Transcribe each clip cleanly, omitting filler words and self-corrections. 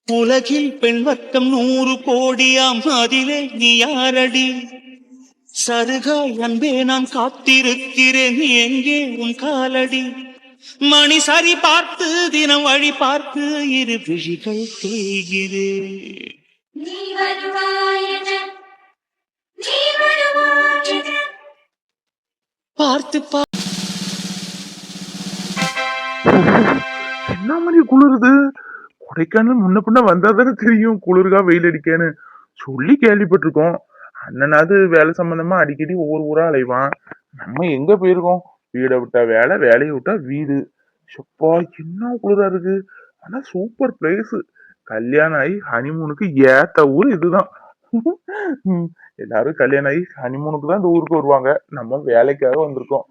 உலகில் பெண் வர்க்கம் 100 கோடியாம், அதிலே நீ யாரடி? சருகாய் அன்பே நான் காத்திருக்கிறேன், எங்கே உன் காலடி? மணி சரி பார்த்து தினம் வழி பார்த்து இரு விழிகள் தேய்கிறேன். பார்த்து என்ன மாதிரி குளிருது? கொடைக்கானல் முன்ன பின்ன வந்தா தானே தெரியும் குளிர்கா வெயில் அடிக்கன்னு சொல்லி கேள்விப்பட்டிருக்கோம். அண்ணனாவது வேலை சம்பந்தமா அடிக்கடி ஒவ்வொரு ஊரா அலைவான். நம்ம எங்க போயிருக்கோம்? வீடை விட்டா வேலை, வேலையை விட்டா வீடு. சப்பா என்ன குளிரா இருக்கு. ஆனா சூப்பர் பிளேஸ். கல்யாணம் ஆகி ஹனிமூனுக்கு ஏத்த ஊர் இதுதான். எல்லாரும் கல்யாணம் ஆகி ஹனிமூனுக்கு தான் இந்த ஊருக்கு வருவாங்க. நம்ம வேலைக்காக வந்திருக்கோம்.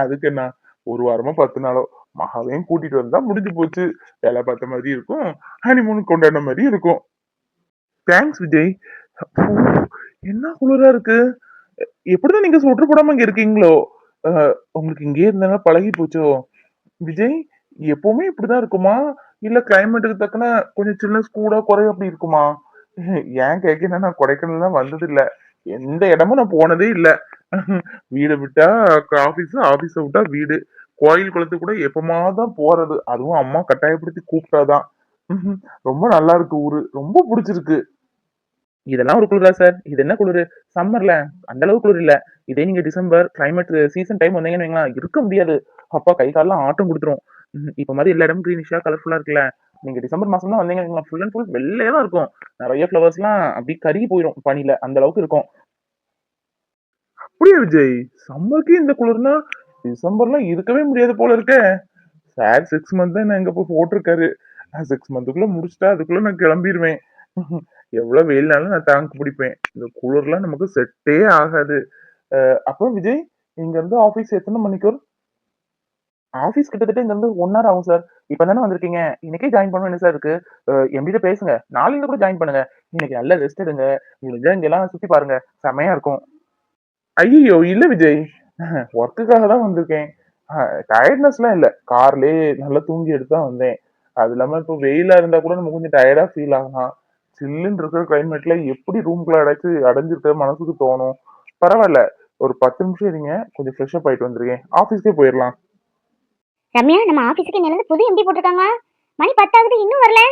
அதுக்கு என்ன, ஒரு வாரமோ 10 நாளோ மகாவையும் கூட்டிட்டு வந்தா முடிஞ்சு போச்சு. வேலை பார்த்த மாதிரி இருக்கும், ஹனிமூன் கொண்டாடின மாதிரி இருக்கும். தேங்க்ஸ் விஜய். அப்போ, என்ன குளிரா இருக்கு. எப்படிதான் நீங்க சொட்டர் போடாம இங்க இருக்கீங்களோ? உங்களுக்கு இங்கே இருந்தாங்க பழகி போச்சோ? விஜய், எப்பவுமே இப்படிதான் இருக்குமா? இல்ல கிளைமேட்டுக்கு தக்கன கொஞ்சம் சில்னஸ் கூட குறைய அப்படி இருக்குமா? ஏன் கேட்கனா, நான் கொடைக்கானல் தான் வந்தது இல்ல. எந்த இடமும் நான் போனதே இல்ல. வீடை விட்டா ஆபீஸ், ஆபீஸ விட்டா வீடு. கோயில் குளத்துக்கு கூட எப்பமாதான் போறது. அதுவும் அம்மா கட்டாயப்படுத்தி கூப்பிட்டாதான். ரொம்ப நல்லா இருக்கு ஊரு. ரொம்ப பிடிச்சிருக்கு. இதெல்லாம் ஒரு குளிரா சார்? இது என்ன குளிரு? சம்மர்ல அந்த அளவு குளிர் இல்ல. இதே நீங்க டிசம்பர் கிளைமேட் சீசன் டைம் வந்தீங்கன்னு வைங்களேன், இருக்க முடியாது. அப்பா கை கால்லாம் ஆட்டம் கொடுத்துரும். இப்ப மாதிரி எல்லா இடமும் கிரீனிஷா கலர்ஃபுல்லா இருக்குல்ல. நீங்க டிசம்பர் மாசம் தான் வந்தீங்கன்னா ஃபுல் அண்ட் ஃபுல் வெள்ளையா தான் இருக்கும். நிறைய ஃபிளவர்ஸ் எல்லாம் அப்படி கருகி போயிடும் பனியில, அந்த அளவுக்கு இருக்கும். அப்படியே விஜய், சம்மருக்கு இந்த குளிர்னா டிசம்பர்ல இருக்கவே முடியாது போல இருக்க. சார் 6 மந்த் தான் எங்க போய் போட்டிருக்காரு. 6 மந்த்துக்குள்ள முடிச்சுட்டா அதுக்குள்ள நான் கிளம்பிடுவேன். எவ்வளவு வெயில்னாலும் நான் தாக்கு பிடிப்பேன். இந்த குளிர்லாம் நமக்கு செட்டே ஆகாது. அப்புறம் விஜய், இங்க இருந்து ஆபீஸ் எத்தனை மணிக்கு வரும்? ஆபீஸ் கிட்டத்தட்ட இங்க இருந்து 1 hour ஆகும் சார். இப்பதானே வந்திருக்கீங்க, இன்னைக்கே ஜாயின் பண்ணணும் சார் இருக்கு. எம்டிட்ட பேசுங்க, நாளைக்கு கூட ஜாயின் பண்ணுங்க. இன்னைக்கு நல்ல ரெஸ்ட் எடுங்க. முடிஞ்சா இங்க எல்லாம் சுத்தி பாருங்க, செமையா இருக்கும். ஐயோ இல்ல விஜய், ஒர்க்குக்காக தான் வந்திருக்கேன். டயர்ட்னஸ்லாம் இல்ல, கார்லயே நல்லா தூங்கி எடுத்து தான் வந்தேன். அது இல்லாம இப்போ வெயிலா இருந்தா கூட நம்ம கொஞ்சம் டயர்டா ஃபீல் ஆகலாம். சில்லுன்னு இருக்கிற கிளைமேட்ல எப்படி ரூம்குள்ள அடைஞ்சிருக்க மனசுக்கு தோணும். பரவாயில்ல, ஒரு 10 நிமிஷம் இருங்க, கொஞ்சம் ஃப்ரெஷ் அப் ஆயிட்டு வந்துருக்கேன், ஆபீஸ்க்கே போயிடலாம். ரம்யா, நம்ம ஆபீஸுக்கு என்னது புது எம்டி போட்டிருக்காங்க. மணி 10 ஆகுது, இன்னும் வரல.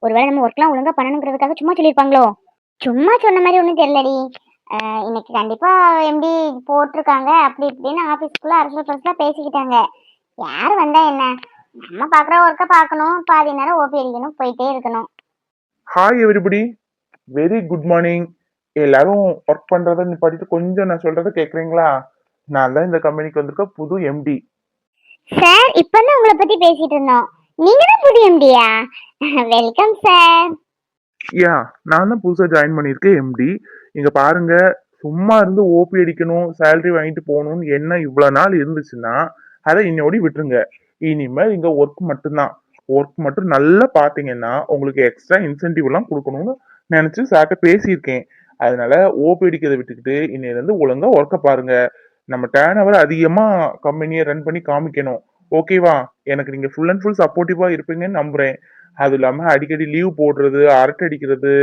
ஒருவேளை நம்ம ஒர்க்லாம் ஒழுங்கா பண்ணணுங்கிறதுக்காக சும்மா சொல்லியிருப்பாங்களோ? சும்மா சொன்ன மாதிரி ஒன்றும் தெரியலடி. இன்னைக்கு கண்டிப்பா எம்டி போட்டிருக்காங்க அப்படி இப்படின்னு ஆபீஸ்க்குள்ள அரசு பரசலா பேசிக்கிட்டாங்க. யார் வந்தா என்ன, நம்ம பாக்குற ஒர்க்கை பார்க்கணும், பாதி நேரம் ஓபி அடிக்கணும், போயிட்டே இருக்கணும். Hi everybody, very good morning. எல்லாரும் ஒர்க் பண்றத நிப்பாட்டிட்டு கொஞ்சம் நான் சொல்றத கேக்குறீங்களா? நான் தான் இந்த கம்பெனிக்கு வந்திருக்க புது எம்டி. சார், இப்பதான் உங்களை பத்தி பேசிட்டு இருந்தோம். நீங்க தான் புது எம்டியா? Welcome sir. யா, நான் தான் புதுசா ஜாயின் பண்ணியிருக்கேன் எம்டி. இங்க பாருங்க, சும்மா இருந்து ஓபி அடிக்கணும், சேலரி வாங்கிட்டு போகணும்னு என்ன இவ்வளவு நாள் இருந்துச்சுன்னா அதை இன்னோடி விட்டுருங்க. இனிமேல் இங்க ஒர்க் மட்டும்தான். ஒர்க் மட்டும் நல்லா பாத்தீங்கன்னா உங்களுக்கு எக்ஸ்ட்ரா இன்சென்டிவ் எல்லாம் கொடுக்கணும்னு நினைச்சு சார்ட்ட பேசியிருக்கேன். அதனால ஓபி அடிக்கிறத விட்டுக்கிட்டு இன்னையில இருந்து ஒழுங்கா ஒர்க்கை பாருங்க. நம்ம டேர்ன் ஓவர் அதிகமா கம்பெனியை ரன் பண்ணி காமிக்கணும். ஓகேவா? எனக்கு நீங்க ஃபுல் அண்ட் ஃபுல் சப்போர்ட்டிவா இருப்பீங்கன்னு நம்புறேன். அது இல்லாம அடிக்கடி லீவ் போடுறது, அரட்டை அடிக்கிறது,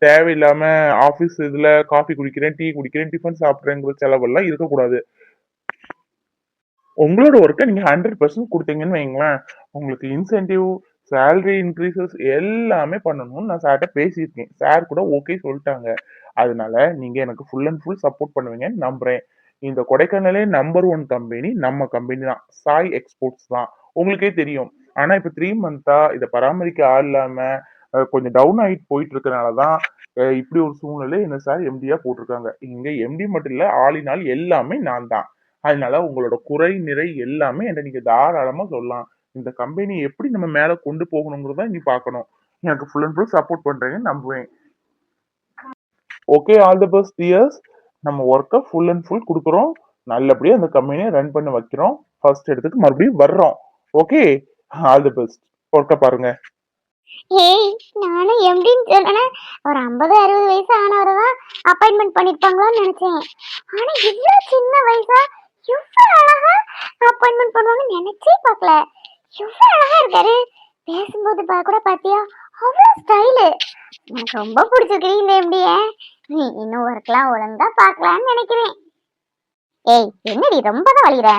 தேவையில்லாம ஆபீஸ் இதுல காஃபி குடிக்கிறேன், டீ குடிக்கிறேன், டிஃபன் சாப்பிட்றேங்கிற செலவெல்லாம் இருக்கக்கூடாது. உங்களோட ஒர்க்கை நீங்க 100% கொடுத்தீங்கன்னு வைங்களேன், உங்களுக்கு இன்சென்டிவ், சேலரி இன்க்ரீசஸ் எல்லாமே பண்ணணும்னு நான் சார்ட்ட பேசியிருக்கேன். சார் கூட ஓகே சொல்லிட்டாங்க. அதனால நீங்க எனக்கு ஃபுல் அண்ட் ஃபுல் சப்போர்ட் பண்ணுவீங்கன்னு நம்புறேன். இந்த கொடைக்கானலே நம்பர் 1 கம்பெனி நம்ம கம்பெனி தான், சாய் எக்ஸ்போர்ட்ஸ் தான். உங்களுக்கே தெரியும். ஆனா இப்ப 3 மந்த்தா இதை பராமரிக்க ஆள் இல்லாம கொஞ்சம் டவுன் ஆகிட்டு போயிட்டு இருக்கனாலதான் இப்படி ஒரு சூழ்நிலை என்ன சார் எம்டியா போட்டிருக்காங்க. இங்க எம்டி மட்டும் இல்ல, ஆளினால் எல்லாமே நான் தான். அதனால உங்களோட குறை நிறை எல்லாமே என்ன நீங்க தாராளமா சொல்லலாம். இந்த கம்பெனி எப்படி நம்ம மேல கொண்டு போகணுங்கிறத நீ பார்க்கணும். எனக்கு ஃபுல் அண்ட் ஃபுல் சப்போர்ட் பண்றேன்னு நம்புவேன். Okay, all the best dears. நம்ம ஒர்க்கை ஃபுல் அண்ட் ஃபுல் கொடுக்குறோம். நல்லபடியா அந்த கம்பெனியை ரன் பண்ண வைக்கிறோம். ஃபர்ஸ்ட் இடத்துக்கு மறுபடியும் வர்றோம். Okay, all the best. ஒர்க்கை பாருங்க. ஏய், நானும் எம்டின்னு சொன்னேன். ஒரு 50-60 வயசு ஆனவரை தான் அப்பாயின்மெண்ட் பண்ணிருப்பாங்களோன்னு நினைச்சேன். ஆனா இவ்வளவு சின்ன வயசா இவ்வளவு அழகா அப்பாயின்மெண்ட் பண்ணுவாங்கன்னு நினைச்சே பார்க்கல. இவ்வளவு அழகா இருக்காரு. பேசும்போது கூட பாத்தியா, அவ்வளோ ஸ்டைலு. எனக்கு ரொம்ப பிடிச்சிருக்கு இந்த எப்படியே. நீ இன்னும் ஒர்க்லாம் ஒழுங்கா பார்க்கலான்னு நினைக்கிறேன். ஏய் என்னடி ரொம்ப தான் வலிக்கிற.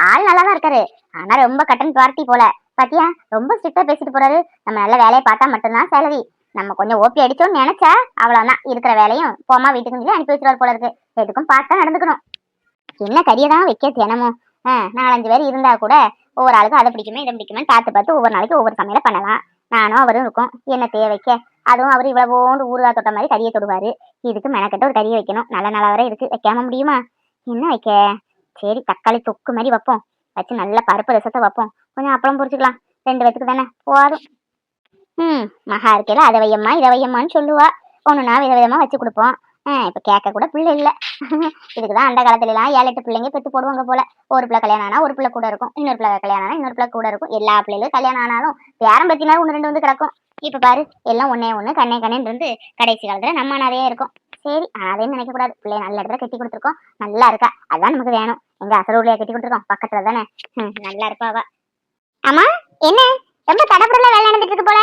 ஆள் நல்லா தான் இருக்காரு, ஆனா ரொம்ப கட்டன் பார்ட்டி போல. பாத்தியா ரொம்ப ஸ்ட்ரிக்டா பேசிட்டு போறாரு. நம்ம நல்ல வேலையை பார்த்தா மட்டும்தான் சேலரி. நம்ம கொஞ்சம் ஓபி அடிச்சோம்னு நினைச்சா அவ்வளவுதான், இருக்கிற வேலையும் போமா வீட்டுக்கு சொல்லி அனுப்பி வச்சிருவார் போல இருக்கு. எதுக்கும் பார்த்தா நடந்துக்கணும். என்ன கறியை தான் வைக்க தினமும் 4-5 பேர் இருந்தா கூட ஒவ்வொரு ஆளுக்கும் அதை பிடிக்குமே இதை பிடிக்குமே பார்த்து ஒவ்வொரு நாளைக்கு ஒவ்வொரு சமையல பண்ணலாம். நானும் அவரும் இருக்கும் என்ன தேவை வைக்க. அதுவும் அவர் இவ்வளவோண்டு ஊறுகாய் தொட்ட மாதிரி கறியை தொடுவாரு. இதுக்கு மெனக்கட்ட ஒரு கறியை வைக்கணும். நல்ல நல்லா வர இருக்கு, வைக்காம முடியுமா? என்ன வைக்க? சரி தக்காளி தொக்கு மாதிரி வைப்போம். வச்சு நல்ல பருப்பு ரசத்தை வைப்போம். கொஞ்சம் அப்பளம் பொரிச்சுக்கலாம். 2 பேத்துக்கு தானே போதும். மகா இருக்கையில அதை வையம்மா இதை வையம்மான்னு சொல்லுவா. ஒண்ணுனா விதவிதமா வச்சு கொடுப்போம். இப்ப கேட்க கூட பிள்ளை இல்ல. இதுக்குதான் அந்த காலத்துல எல்லாம் 7-8 பிள்ளைங்க பெத்து போடுவாங்க போல. ஒரு பிள்ளை கல்யாணம் ஆனா ஒரு பிள்ளை கூட இருக்கும், இன்னொரு பிள்ளை கல்யாணம் ஆனா இன்னொரு பிள்ளை கூட இருக்கும். எல்லா பிள்ளைகளும் கல்யாணம் ஆனாலும் பேரம் பத்தினாலும் 1-2 வந்து கிடக்கும். இப்ப பாரு எல்லாம் ஒண்ணே கண்ணே கண்ணேன்னு இருந்து கடைசி காலத்துல நம்ம அனாதையே இருக்கும். சரி அனாதைன்னு நினைக்க கூடாது. பிள்ளைய நல்ல இடத்துல கட்டி கொடுத்துருக்கோம், நல்லா இருக்கா, அதான் நமக்கு வேணும். எங்க அசரூர்லயா கட்டி கொடுத்துருக்கோம், பக்கத்துல தானே. நல்லா இருப்பாவா. ஆமா என்ன ரொம்ப தடப்படல வேலை நடந்துட்டு இருக்கு போல.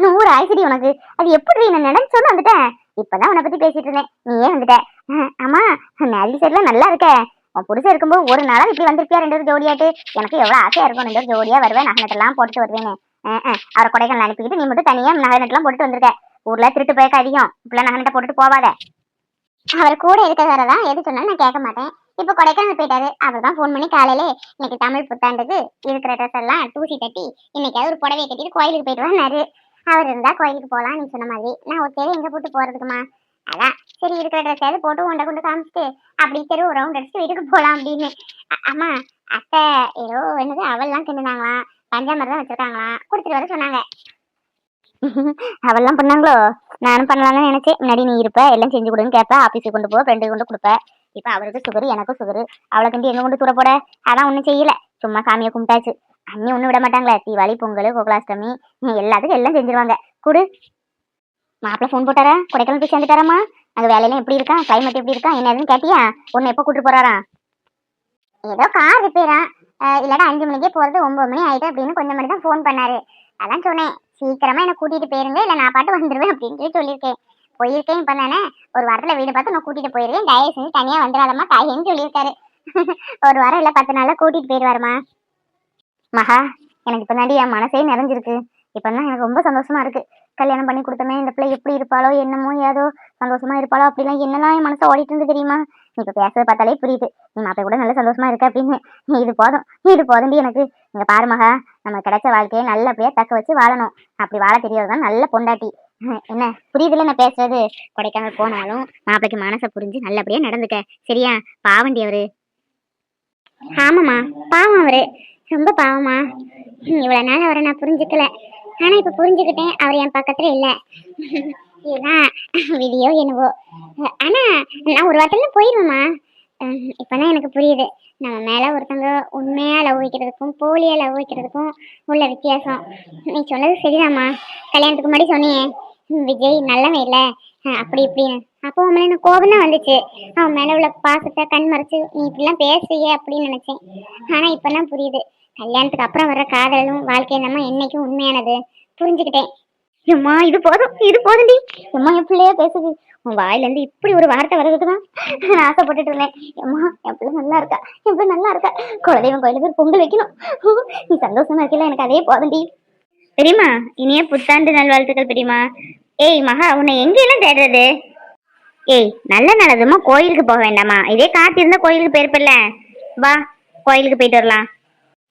100 ஆயிடுச்சு உனக்கு. அது எப்படி நான் நினைச்சோன்னு வந்துட்டேன். இப்பதான் உன்னை பத்தி பேசிட்டு இருந்தேன், நீயே வந்துட்ட. ஆமா மேரி சைட்ல நல்லா இருக்க. உன் புருஷன் இருக்கும்போது ஒரு நாளா இப்படி வந்திருப்பியா 2 ஜோடியாட்டு? எனக்கு எவ்வளவு ஆசையா இருக்கும் 2 ஜோடியா வருவேன், நகை நட்டெல்லாம் போட்டுட்டு வருவேன்னு. அவரை கொடைக்கானல் அனுப்பிக்கிட்டு நீ மட்டும் தனியா நகை நட்டெல்லாம் போட்டுட்டு வந்திருக்க. ஊர்ல திருட்டு போயக்க அதிகம், இப்பெல்லாம் நகை நட்டை போட்டுட்டு போவாத. அவர் கூட இருக்கிறதாரதான் எது சொன்னாலும் நான் கேட்க மாட்டேன். இப்ப கொடைக்கானல் போயிட்டாரு. அவர் தான் போன் பண்ணி காலையில இன்னைக்கு தமிழ் புத்தாண்டுக்கு இருக்கிற ட்ரெஸ் எல்லாம் தூசி தட்டி இன்னைக்காவது ஒரு புடவையை கட்டிட்டு கோயிலுக்கு போயிட்டு வந்தாரு. அவர் இருந்தா கோயிலுக்கு போலாம் நீ சொன்ன மாதிரி. நான் ஒரு தெரு எங்க போட்டு போறதுக்குமா? அதான் சரி இருக்கிற ட்ரெஸ்ஸாவது போட்டு உண்டை கொண்டு காமிச்சிட்டு அப்படி தெரு ஒரு ரவுண்ட் அடிச்சுட்டு வீட்டுக்கு போலாம் அப்படின்னு. அம்மா அத்தை ஏதோ என்னது அவெல்லாம் கிண்டுனாங்களாம், பஞ்சாமரம் தான் வச்சிருக்காங்களாம், கொடுத்துட்டு வர சொன்னாங்க. அவெல்லாம் பண்ணாங்களோ? நானும் பண்ணலாம்னு நினைச்சேன். முன்னாடி நீ இருப்ப எல்லாம் செஞ்சு கொடுன்னு கேட்ப, ஆபீஸுக்கு கொண்டு போ, ஃப்ரெண்டுக்கு கொண்டு கொடுப்ப. இப்ப அவருக்கு சுகரு எனக்கும் சுகரு, அவளை கண்டி எங்க கொண்டு தூர போட? அதான் ஒன்னும் செய்யல, சும்மா சாமியை கும்பிட்டாச்சு. அண்ணி ஒன்னும் விட மாட்டாங்களே, தீபாவளி பொங்கல் கோகுலாஷ்டமி எல்லாத்துக்கும் எல்லாம் செஞ்சிருவாங்க. குடு. மாப்பிள்ள போன் போட்டாரா? கொடைக்கானல் போய் சேர்ந்துட்டாராமா? அங்க வேலையெல்லாம் எப்படி இருக்கா, கிளைமேட் எப்படி இருக்கா, என்ன எதுன்னு கேட்டியா? உன்னை எப்போ கூட்டு போறாரா? ஏதோ கார் ரிப்பேரா, இல்லாட்டா 5 மணிக்கே போறது 9 மணி ஆயிட்டு அப்படின்னு கொஞ்சம் மணி தான் போன் பண்ணாரு. அதான் சொன்னேன் சீக்கிரமா என்ன கூட்டிட்டு போயிருங்க, இல்ல நான் பாட்டு வந்துருவேன் அப்படின்னு சொல்லியிருக்கேன். போயிருக்கேன் இப்ப தானே, ஒரு வாரத்துல வீடு பார்த்து நான் கூட்டிட்டு போயிருவேன், தயவு செஞ்சு தனியா வந்துடாதம்மா தாயேன்னு சொல்லியிருக்காரு. ஒரு வாரம் இல்ல 10 நாள்ல கூட்டிட்டு போயிருவாருமா. மகா எனக்கு இப்பதாண்டி என் மனசே நிறைஞ்சிருக்கு. இப்பதான் எனக்கு ரொம்ப சந்தோஷமா இருக்கு. கல்யாணம் பண்ணி கொடுத்தமே இந்த பிள்ளை எப்படி இருப்பாளோ என்னமோ, ஏதோ சந்தோஷமா இருப்பாளோ அப்படிலாம் என்னெல்லாம் என் மனசை ஓடிட்டு இருந்து தெரியுமா? நீ இப்ப பேசுறத பார்த்தாலே புரியுது நீ மாப்பிள்ளை கூட நல்ல சந்தோஷமா இருக்க அப்படின்னு. இது போதும்டி எனக்கு. இங்க பாரு மகா, நம்ம கிடைச்ச வாழ்க்கையை நல்லபடியா தக்க வச்சு வாழணும். அப்படி வாழ தெரியறதுதான் நல்ல பொண்டாட்டி. என்ன புரியுதுல நான் பேசுறது? கொடைக்கானல் போனாலும் மாப்பிளைக்கு மனசை புரிஞ்சு நல்லபடியா நடந்துக்க, சரியா? பாவண்டி அவரு. ஆமாம்மா பாவம் அவரு, ரொம்ப பாவமா. இவ்வளவு நாள் அவரை நான் புரிஞ்சுக்கல, ஆனா இப்ப புரிஞ்சுக்கிட்டேன். அவர் என் பக்கத்துல இல்ல, இதுதான் விதியோ என்னவோ. ஆனா நான் ஒரு வாரத்துல போயிருவேம்மா. இப்பதான் எனக்கு புரியுது நம்ம மேல ஒருத்தவங்க உண்மையா லவ் வைக்கிறதுக்கும் போலியா லவ் வைக்கிறதுக்கும் உள்ள வித்தியாசம். நீ சொன்னது சரிதாம்மா. கல்யாணத்துக்கு முன்னாடி சொன்னியே விஜய் நல்லவன் இல்ல அப்படி இப்படின்னு, அப்போ உன் மேல எனக்கு கோபம் தான் வந்துச்சு. அவன் மேல உள்ள பாசத்தை கண் மறைச்சு நீ இப்படிலாம் பேசுறிய அப்படின்னு நினைச்சேன். ஆனா இப்பதான் புரியுது, கல்யாணத்துக்கு அப்புறம் வர்ற காதலும் வாழ்க்கை நம்ம என்னைக்கும் உண்மையானது புரிஞ்சுக்கிட்டேன். அம்மா இது போதும்டி. அம்மா என் பிள்ளையா பேசுது, உன் வாயில இருந்து இப்படி ஒரு வார்த்தை வர்றதுக்குதான் நான் ஆசைப்பட்டுட்டு இருந்தேன். அம்மா என் பிள்ளை நல்லா இருக்கா, என் பிள்ளை நல்லா இருக்கா. குலதெய்வம் கோயிலுக்கு போய் பொங்கல் வைக்கணும். நீ சந்தோஷமா இருக்கல, எனக்கு அதே போதும்டி. பெரியமா இனிய புத்தாண்டு நல்வாழ்த்துக்கள் பெரியமா. ஏய் மகா, உன்னை எங்கெல்லாம் தேடுறது? ஏய் நல்ல நல்லதுமா கோயிலுக்கு போக வேண்டாமா? இதே காத்து இருந்தா கோயிலுக்கு போயிருப்பில்ல, வா கோயிலுக்கு போயிட்டு வரலாம்.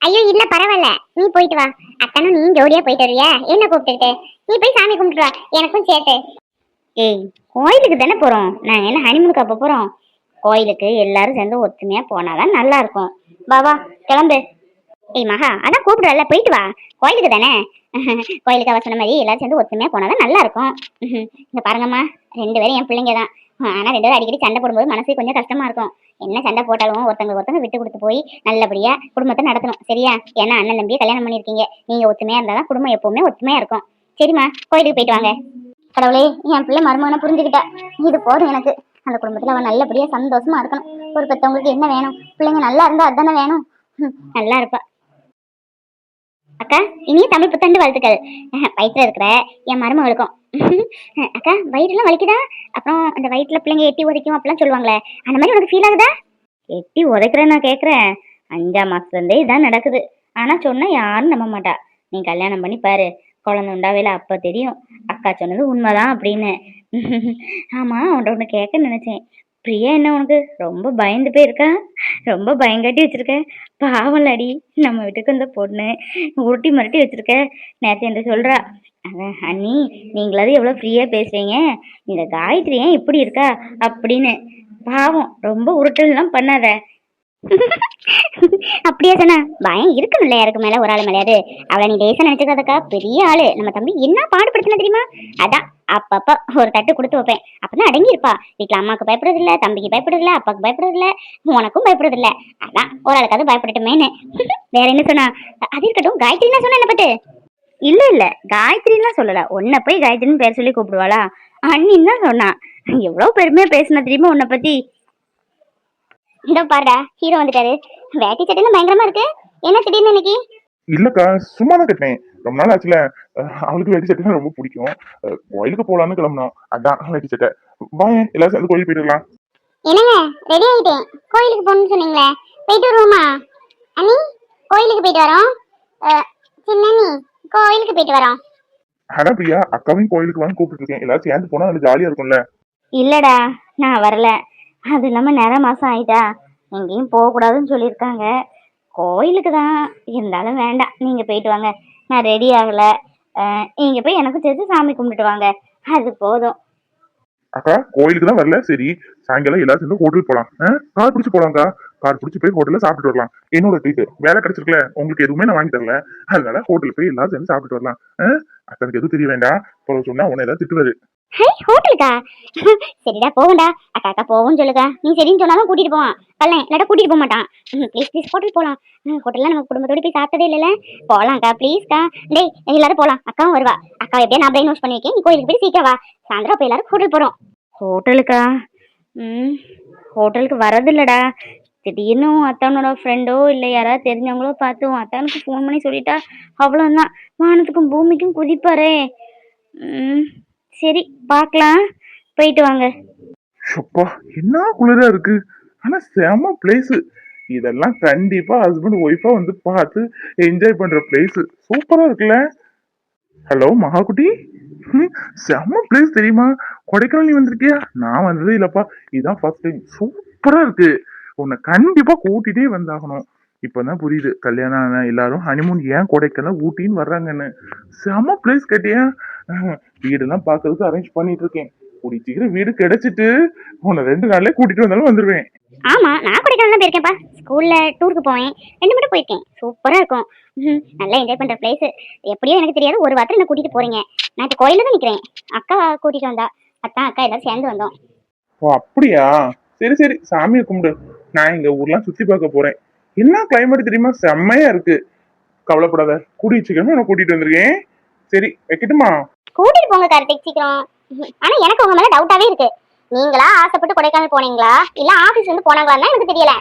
ஐயோ இல்ல பரவாயில்ல, நீ போயிட்டு வா. அத்தனும் நீ ஜோடியா போயிட்டு வருவியா, என்ன கூப்பிட்டுட்டு? நீ போய் சாமி கும்பிட்டு வா, எனக்கும் சேர்த்து. ஏய் கோயிலுக்கு தானே போறோம், நாங்க என்ன ஹனிமூனுக்கு அப்ப போறோம்? கோயிலுக்கு எல்லாரும் சேர்ந்து ஒத்துமையா போனாதான் நல்லா இருக்கும். வா வா கிளம்பு. ஏய் மகா அதான் கூப்பிடுறல, போயிட்டு வா, கோயிலுக்கு தானே. கோயிலுக்கு அவ சொன்ன மாதிரி எல்லாரும் சேர்ந்து ஒத்துமையா போனாதான் நல்லா இருக்கும். இங்க பாருங்கம்மா, 2 பேரும் என் பிள்ளைங்க தான். ஆனா 2 பேரும் அடிக்கடி சண்டை போடும்போது மனசு கொஞ்சம் கஷ்டமா இருக்கும். என்ன சண்டை போட்டாலும் ஒருத்தங்க விட்டு கொடுத்து போய் நல்லபடியா குடும்பத்தை நடத்தணும், சரியா? ஏன்னா அண்ணன் தம்பியை கல்யாணம் பண்ணிருக்கீங்க, நீங்க ஒத்துமையா இருந்தாதான் குடும்பம் எப்பவுமே ஒத்துமையா இருக்கும். சரிம்மா கோயிலுக்கு போயிட்டு வாங்க. கடவுளே என் பிள்ளை மருமகனை புரிஞ்சுக்கிட்டா, இது போதும் எனக்கு. அந்த குடும்பத்துல அவன் நல்லபடியா சந்தோஷமா இருக்கணும். ஒரு பெத்தவங்களுக்கு என்ன வேணும்? பிள்ளைங்க நல்லா இருந்தா அதுதானே வேணும். நல்லா இருப்பா. அக்கா இனிய தமிழ் புத்தாண்டு வாழ்த்துக்கள். வயிற்றுல இருக்கிற என் மருமகளுக்கும். அக்கா வயிறுலாம் வலிக்குதா? அப்புறம் அந்த வயிற்றுல பிள்ளைங்க எட்டி உதைக்கும் அப்படிலாம் சொல்லுவாங்களே, அந்த மாதிரி உனக்கு ஃபீல் ஆகுதா? எட்டி உதைக்கிறேன் நான் கேட்குறேன். 5ஆம் மாசத்துலேருந்தே இதான் நடக்குது. ஆனால் சொன்னால் யாரும் நம்ப மாட்டா. நீ கல்யாணம் பண்ணி பாரு, குழந்தை உண்டாவேல அப்போ தெரியும் அக்கா சொன்னது உண்மைதான் அப்படின்னு. ஆமாம் உன்ட்ட ஒன்று கேட்க நினச்சேன். பிரியா என்ன உனக்கு ரொம்ப பயந்து போயிருக்கா? ரொம்ப பயங்காட்டி வச்சிருக்க. பாவம்லடி, நம்ம வீட்டுக்கு இந்த பொண்ணு உருட்டி மிரட்டி வச்சிருக்க. நேற்று என்கிட்ட சொல்றா, அதான் அண்ணி நீங்களாவது எவ்வளோ ஃப்ரீயாக பேசுறீங்க, இந்த காயத்ரி ஏன் இப்படி இருக்கா அப்படின்னு. பாவம் ரொம்ப உருட்டல்லாம் பண்ணாத. அப்படியா சொன்னா? பயம் இருக்கணும்ல யாருக்கு மேல, ஒரு ஆள் மேலையாது. அவளை நீ லேசா நினைச்சுக்காதக்கா, பெரிய ஆளு. நம்ம தம்பி என்ன பாடுபடுத்தின தெரியுமா? அதான் அப்பப்ப ஒரு தட்டு கொடுத்து வைப்பேன், அப்பதான் அடங்கி இருப்பா. வீட்டுல அம்மாவுக்கு பயப்படுறது இல்ல, தம்பிக்கு பயப்படுறது இல்ல, அப்பாவுக்கு பயப்படுறது இல்ல, உனக்கும் பயப்படுறது இல்ல. அதான் ஒரு ஆளுக்காவது பயப்படட்டுமேனு. வேற என்ன சொன்னா? அது இருக்கட்டும், காயத்ரி என்ன சொன்ன என்ன பத்து? இல்ல இல்ல, காயத்ரின்லாம் சொல்லல. உன்னை போய் காயத்ரின்னு பேர் சொல்லி கூப்பிடுவாளா? அண்ணின்னு தான் சொன்னா. எவ்வளவு பெருமையா பேசின தெரியுமா உன்னை பத்தி. இதோ பாருடா, ஹீரோ வந்துட்டாரு. வேட்டி சட்டையில பயங்கரமா இருக்கு. என்ன திடீர்னு இன்னைக்கு? இல்லக்கா சும்மா தான் கட்டினேன். ரொம்ப நாள் ஆச்சுல. அவளுக்கு வேட்டி சட்டை ரொம்ப பிடிக்கும். கோயிலுக்கு போலான்னு கிளம்பணும், அதான் வேட்டி சட்டை. வாங்க எல்லாரும் சேர்ந்து கோயிலுக்கு போயிடலாம். என்னங்க ரெடி ஆயிட்டேன், கோயிலுக்கு போகணும்னு சொன்னீங்களே, போயிட்டு வருவோமா? அண்ணி கோயிலுக்கு போயிட்டு வரோம். சின்னண்ணி கோயிலுக்கு போயிட்டு வரோம். ஆனா பிரியா அக்காவையும் கோயிலுக்கு வாங்க கூப்பிட்டு இருக்கேன். எல்லாரும் சேர்ந்து போனா அது ஜாலியா இருக்கும்ல. இல்லடா நான் வரல. அது இல்லாம நேரம் மாசம் ஆயிட்டா, எங்கேயும் போகக்கூடாதுன்னு சொல்லியிருக்காங்க. கோயிலுக்கு தான், இருந்தாலும் வேண்டாம், நீங்க போயிட்டு வாங்க. நான் ரெடி ஆகல. நீங்க போய் எனக்கு சேர்த்து சாமி கும்பிட்டுட்டு வாங்க, அது போதும். அக்கா கோயிலுக்கு தான் வரல, சரி சாயங்காலம் எல்லாரும் சேர்ந்து ஹோட்டல் போலாம். கார் பிடிச்சு போலாம்க்கா. கார் பிடிச்சு போய் ஹோட்டல்ல சாப்பிட்டு வரலாம். என்னோட ட்ரீட் வேலை கிடைச்சிருக்கல, உங்களுக்கு எதுவுமே நான் வாங்கி தரல, அதனால ஹோட்டல் போய் எல்லாரும் சேர்ந்து சாப்பிட்டு வரலாம். அக்கனுக்கு எதுவும் தெரிய வேண்டாம், அப்புறம் சொன்னா உன்னை ஏதாவது திட்டுவாரு. ஹே ஹோட்டலுக்கா? சரிடா போகண்டா. அக்கா அக்கா போவோம்னு சொல்லுக்கா. நீ சரின்னு சொன்னாலும் கூட்டிட்டு போவான். பல்ல இல்லாட்டா கூட்டிட்டு போக மாட்டான். ப்ளீஸ் ப்ளீஸ் ஹோட்டல் போலாம். ஹோட்டல்லாம் நம்ம குடும்பத்தோட போய் சாப்பிட்டதே இல்லைல்ல. போலாம்க்கா ப்ளீஸ்க்கா. டேய் எல்லாரும் போலாம், அக்காவும் வருவா. அக்கா எப்படியா நான் பிரெயின் வாஷ் பண்ணி வைக்கேன், நீ கோயிலுக்கு போய் சீக்கிரம் வா. சாயந்தரம் அப்போ எல்லாரும் ஹோட்டல் போறோம். ஹோட்டலுக்கா? ஹோட்டலுக்கு வரதில்லடா. திடீர்னு அத்தானோட ஃப்ரெண்டோ இல்லை யாராவது தெரிஞ்சவங்களோ பார்த்து அத்தானுக்கு ஃபோன் பண்ணி சொல்லிட்டா அவ்வளோதான், வானத்துக்கும் பூமிக்கும் குதிப்பாரே. சரி பார்க்கலாம், போயிட்டு வாங்க. அப்பா என்ன குளிரா இருக்கு, ஆனா செம பிளேஸ். இதெல்லாம் கண்டிப்பா ஹஸ்பண்ட் ஒய்ஃபா வந்து பார்த்து என்ஜாய் பண்ற பிளேஸ். சூப்பரா இருக்குல்ல. ஹலோ மகாகுட்டி, செம பிளேஸ் தெரியுமா? கொடைக்கானல் நீ வந்திருக்கியா? நான் வந்ததே இல்லப்பா, இதுதான் ஃபர்ஸ்ட் டைம். சூப்பரா இருக்கு, உன்னை கண்டிப்பா கூட்டிட்டே வந்தாகணும். இப்பதான் புரியுது கல்யாணம் ஆன எல்லாரும் ஹனிமூன் ஏன் கொடைக்கானல் ஊட்டின்னு வர்றாங்கன்னு. செம பிளேஸ் கேட்டியா? வீடெல்லாம் பாக்குறதுக்கு அரேஞ்ச் பண்ணிட்டு இருக்கேன். கூடி சீக்கிரம் வீடு கிடைச்சிட்டு உன்னை 2 நாள்லயே கூட்டிட்டு வந்தாலும் வந்துருவேன். ஆமா நான் கொடைக்கானல் போயிருக்கேன்ப்பா. ஸ்கூல்ல டூருக்கு போவேன், 2 மட்டும் போயிருக்கேன். சூப்பரா இருக்கும். நல்லா என்ஜாய் பண்ற பிளேஸ். எப்படியோ எனக்கு தெரியாது, ஒரு வாரத்துல என்ன கூட்டிட்டு போறீங்க. நான் இப்ப கோயில தான் நிக்கிறேன். அக்கா கூட்டிட்டு வந்தா, அக்கா எல்லாரும் சேர்ந்து வந்தோம். ஓ அப்படியா? சரி சரி சாமியை கும்பிடு. நான் எங்க ஊர்லாம் சுத்தி பார்க்க போறேன். என்ன கிளைமேட் தெரியுமா, செம்மையா இருக்கு. கவலைப்படாத, கூடி சீக்கிரமா நான் கூட்டிட்டு வந்திருக்கேன். சரி வைக்கட்டுமா? கூட்டிட்டு போங்க கார்த்திக் சீக்கிரம். ஆனா எனக்கு உங்க மேல டவுட்டாவே இருக்கு. நீங்களா ஆசைப்பட்டு கொடைக்கானல் போனீங்களா இல்ல ஆபீஸ்ல இருந்து போனாங்களான்னு எனக்கு தெரியல.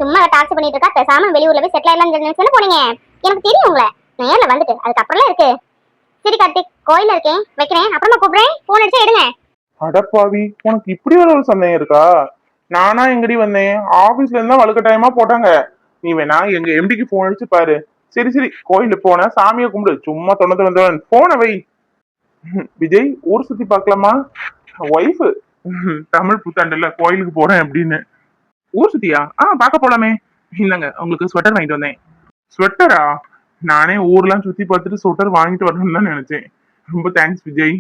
சும்மா டார்ச்சர் பண்ணிட்டு இருக்கா, பேசாம வெளியூர்ல போய் செட்டில் ஆயிடலாம் போனீங்க. எனக்கு தெரியும் உங்களை நேர்ல வந்துட்டு, அதுக்கப்புறம் இருக்கு. சரி கார்த்திக் கோயில இருக்கேன், வைக்கிறேன், அப்புறமா கூப்பிடுறேன், போன் அடிச்சா எடுங்க. அடப்பாவி, உனக்கு இப்படி ஒரு சந்தேகம் இருக்கா? நானா எங்கடி வந்தேன், ஆபீஸ்ல இருந்தா வலுக்கட்டாயமா போட்டாங்க. நீ வேணா எங்க எம்டிக்கு போன் அடிச்சு பாரு. சரி சரி கோயிலுக்கு போன சாமியை கும்பிடு, சும்மா தொண்ணூத்தி வந்தவன் போன வை. விஜய் ஊர் சுத்தி பார்க்கலாமா? ஒய்ஃப் தமிழ் புத்தாண்டுல கோயிலுக்கு போறேன் அப்படின்னு. ஊர் சுத்தியா? பார்க்க போலாமே. இல்லங்க உங்களுக்கு ஸ்வெட்டர் வாங்கிட்டு வந்தேன். ஸ்வெட்டரா? நானே ஊர்லாம் சுத்தி பார்த்துட்டு ஸ்வெட்டர் வாங்கிட்டு வரணும்னு தான் நினைச்சேன். ரொம்ப தேங்க்ஸ் விஜய்.